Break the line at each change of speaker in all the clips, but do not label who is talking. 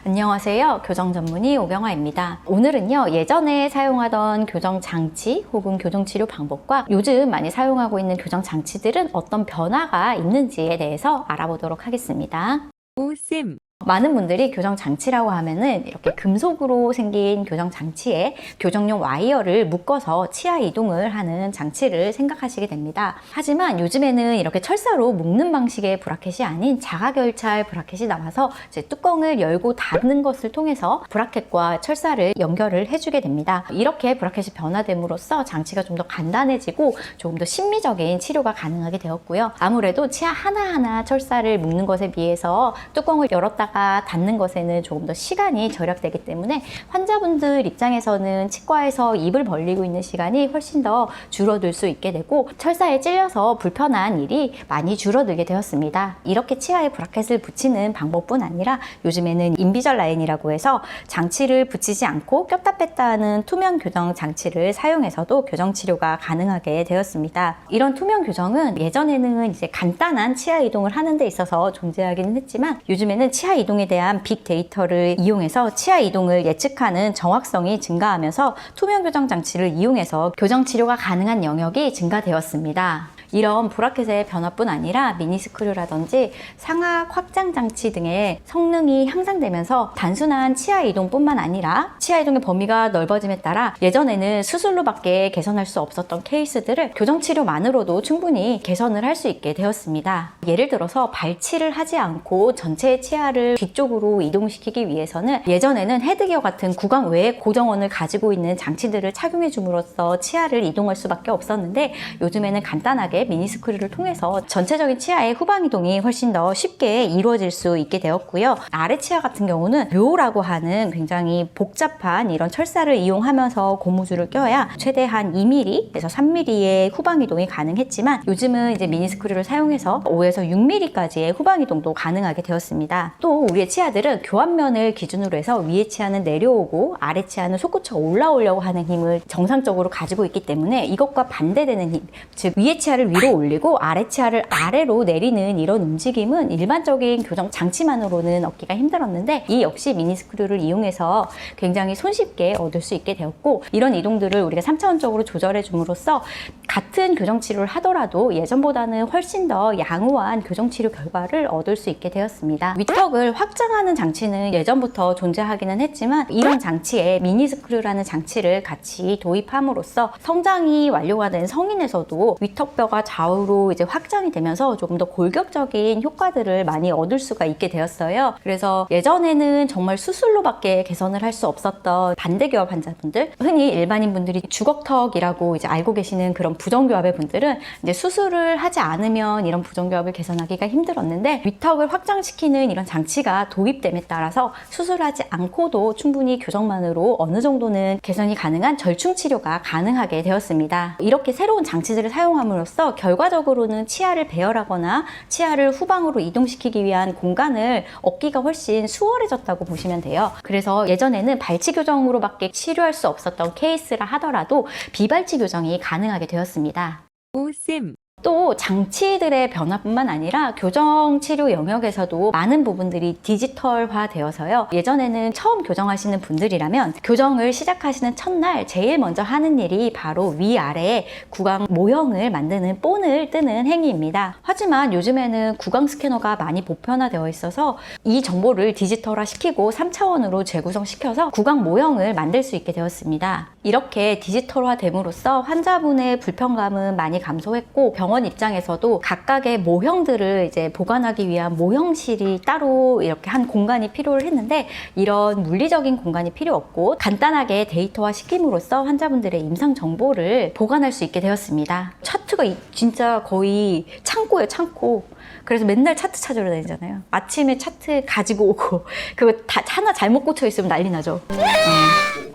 안녕하세요. 교정 전문의 오경아입니다. 오늘은요, 예전에 사용하던 교정 장치 혹은 교정 치료 방법과 요즘 많이 사용하고 있는 교정 장치들은 어떤 변화가 있는지에 대해서 알아보도록 하겠습니다.
오쌤.
많은 분들이 교정 장치라고 하면은 이렇게 금속으로 생긴 교정 장치에 교정용 와이어를 묶어서 치아 이동을 하는 장치를 생각하시게 됩니다. 하지만 요즘에는 이렇게 철사로 묶는 방식의 브라켓이 아닌 자가결찰 브라켓이 나와서 이제 뚜껑을 열고 닫는 것을 통해서 브라켓과 철사를 연결을 해주게 됩니다. 이렇게 브라켓이 변화됨으로써 장치가 좀 더 간단해지고 조금 더 심미적인 치료가 가능하게 되었고요. 아무래도 치아 하나하나 철사를 묶는 것에 비해서 뚜껑을 열었다 닫는 것에는 조금 더 시간이 절약되기 때문에 환자분들 입장에서는 치과에서 입을 벌리고 있는 시간이 훨씬 더 줄어들 수 있게 되고 철사에 찔려서 불편한 일이 많이 줄어들게 되었습니다. 이렇게 치아에 브라켓을 붙이는 방법뿐 아니라 요즘에는 인비절 라인이라고 해서 장치를 붙이지 않고 꼈다 뺐다 하는 투명 교정 장치를 사용해서도 교정 치료가 가능하게 되었습니다. 이런 투명 교정은 예전에는 이제 간단한 치아 이동을 하는 데 있어서 존재하기는 했지만 요즘에는 치아 이동에 대한 빅데이터를 이용해서 치아 이동을 예측하는 정확성이 증가하면서 투명 교정 장치를 이용해서 교정 치료가 가능한 영역이 증가되었습니다. 이런 브라켓의 변화뿐 아니라 미니스크류라든지 상악 확장 장치 등의 성능이 향상되면서 단순한 치아 이동뿐만 아니라 치아 이동의 범위가 넓어짐에 따라 예전에는 수술로밖에 개선할 수 없었던 케이스들을 교정 치료만으로도 충분히 개선을 할 수 있게 되었습니다. 예를 들어서 발치를 하지 않고 전체 치아를 뒤쪽으로 이동시키기 위해서는 예전에는 헤드기어 같은 구강 외의 고정원을 가지고 있는 장치들을 착용해 줌으로써 치아를 이동할 수밖에 없었는데 요즘에는 간단하게 미니스크류를 통해서 전체적인 치아의 후방 이동이 훨씬 더 쉽게 이루어질 수 있게 되었고요. 아래 치아 같은 경우는 묘라고 하는 굉장히 복잡한 이런 철사를 이용하면서 고무줄을 껴야 최대한 2mm에서 3mm의 후방 이동이 가능했지만 요즘은 이제 미니스크류를 사용해서 5에서 6mm까지의 후방 이동도 가능하게 되었습니다. 또 우리의 치아들은 교환면을 기준으로 해서 위의 치아는 내려오고 아래 치아는 솟구쳐 올라오려고 하는 힘을 정상적으로 가지고 있기 때문에 이것과 반대되는 힘, 즉 위의 치아를 위로 올리고 아래 치아를 아래로 내리는 이런 움직임은 일반적인 교정 장치만으로는 얻기가 힘들었는데 이 역시 미니스크류를 이용해서 굉장히 손쉽게 얻을 수 있게 되었고 이런 이동들을 우리가 3차원적으로 조절해 줌으로써 같은 교정 치료를 하더라도 예전보다는 훨씬 더 양호한 교정 치료 결과를 얻을 수 있게 되었습니다. 위턱을 확장하는 장치는 예전부터 존재하기는 했지만 이런 장치에 미니스크류라는 장치를 같이 도입함으로써 성장이 완료가 된 성인에서도 위턱뼈가 좌우로 이제 확장이 되면서 조금 더 골격적인 효과들을 많이 얻을 수가 있게 되었어요. 그래서 예전에는 정말 수술로밖에 개선을 할 수 없었던 반대교합 환자분들, 흔히 일반인 분들이 주걱턱이라고 이제 알고 계시는 그런 부정교합의 분들은 이제 수술을 하지 않으면 이런 부정교합을 개선하기가 힘들었는데 위턱을 확장시키는 이런 장치가 도입됨에 따라서 수술하지 않고도 충분히 교정만으로 어느 정도는 개선이 가능한 절충 치료가 가능하게 되었습니다. 이렇게 새로운 장치들을 사용함으로써 결과적으로는 치아를 배열하거나 치아를 후방으로 이동시키기 위한 공간을 얻기가 훨씬 수월해졌다고 보시면 돼요. 그래서 예전에는 발치 교정으로밖에 치료할 수 없었던 케이스라 하더라도 비발치 교정이 가능하게 되었습니다.
오쌤.
또 장치들의 변화뿐만 아니라 교정 치료 영역에서도 많은 부분들이 디지털화 되어서요. 예전에는 처음 교정하시는 분들이라면 교정을 시작하시는 첫날 제일 먼저 하는 일이 바로 위아래에 구강 모형을 만드는 본을 뜨는 행위입니다. 하지만 요즘에는 구강 스캐너가 많이 보편화되어 있어서 이 정보를 디지털화 시키고 3차원으로 재구성시켜서 구강 모형을 만들 수 있게 되었습니다. 이렇게 디지털화 됨으로써 환자분의 불편감은 많이 감소했고 병원 입장에서도 각각의 모형들을 이제 보관하기 위한 모형실이 따로 이렇게 한 공간이 필요했는데 이런 물리적인 공간이 필요 없고 간단하게 데이터화 시킴으로써 환자분들의 임상 정보를 보관할 수 있게 되었습니다. 차트가 진짜 거의 창고예요, 창고. 그래서 맨날 차트 찾으러 다니잖아요. 아침에 차트 가지고 오고 그거 다 하나 잘못 꽂혀 있으면 난리 나죠.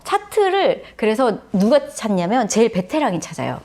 차트를 그래서 누가 찾냐면 제일 베테랑이 찾아요.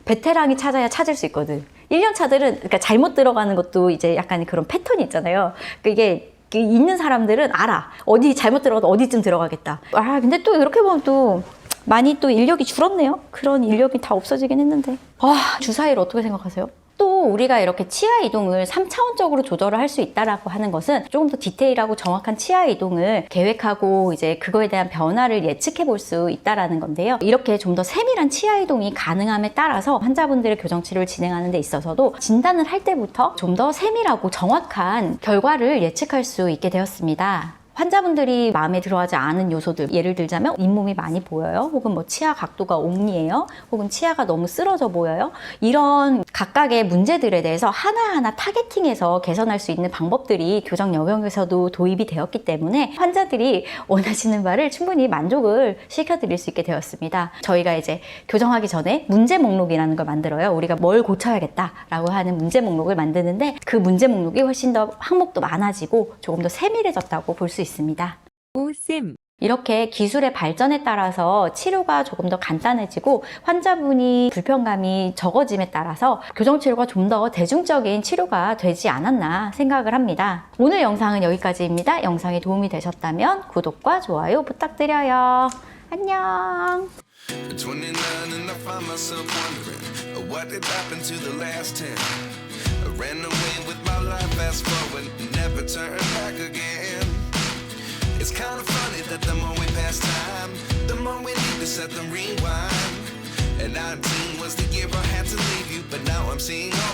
베테랑이 찾아야 찾을 수 있거든. 1년 차들은 그러니까 잘못 들어가는 것도 이제 약간 그런 패턴이 있잖아요. 이게 있는 사람들은 알아. 어디 잘못 들어가도 어디쯤 들어가겠다. 아 근데 또 이렇게 보면 또 많이 또 인력이 줄었네요. 그런 인력이 다 없어지긴 했는데. 아 주사일 어떻게 생각하세요? 또 우리가 이렇게 치아 이동을 3차원적으로 조절을 할 수 있다라고 하는 것은 조금 더 디테일하고 정확한 치아 이동을 계획하고 이제 그거에 대한 변화를 예측해 볼 수 있다라는 건데요. 이렇게 좀 더 세밀한 치아 이동이 가능함에 따라서 환자분들의 교정 치료를 진행하는 데 있어서도 진단을 할 때부터 좀 더 세밀하고 정확한 결과를 예측할 수 있게 되었습니다. 환자분들이 마음에 들어하지 않은 요소들, 예를 들자면 잇몸이 많이 보여요, 혹은 뭐 치아 각도가 옹리해요, 혹은 치아가 너무 쓰러져 보여요. 이런 각각의 문제들에 대해서 하나하나 타겟팅해서 개선할 수 있는 방법들이 교정 영역에서도 도입이 되었기 때문에 환자들이 원하시는 바를 충분히 만족을 시켜드릴 수 있게 되었습니다. 저희가 이제 교정하기 전에 문제 목록이라는 걸 만들어요. 우리가 뭘 고쳐야겠다라고 하는 문제 목록을 만드는데 그 문제 목록이 훨씬 더 항목도 많아지고 조금 더 세밀해졌다고 볼 수 있습니다.
오쌤,
이렇게 기술의 발전에 따라서 치료가 조금 더 간단해지고 환자분이 불편감이 적어짐에 따라서 교정치료가 좀 더 대중적인 치료가 되지 않았나 생각을 합니다. 오늘 영상은 여기까지입니다. 영상이 도움이 되셨다면 구독과 좋아요 부탁드려요. 안녕.
At 29 and I find myself wondering what did happen to the last 10. I ran away with my life, fast forward, never turn back again. It's kind of funny that the more we pass time, the more we need to set them rewind. And 19 was the year I had to leave you, but now I'm seeing all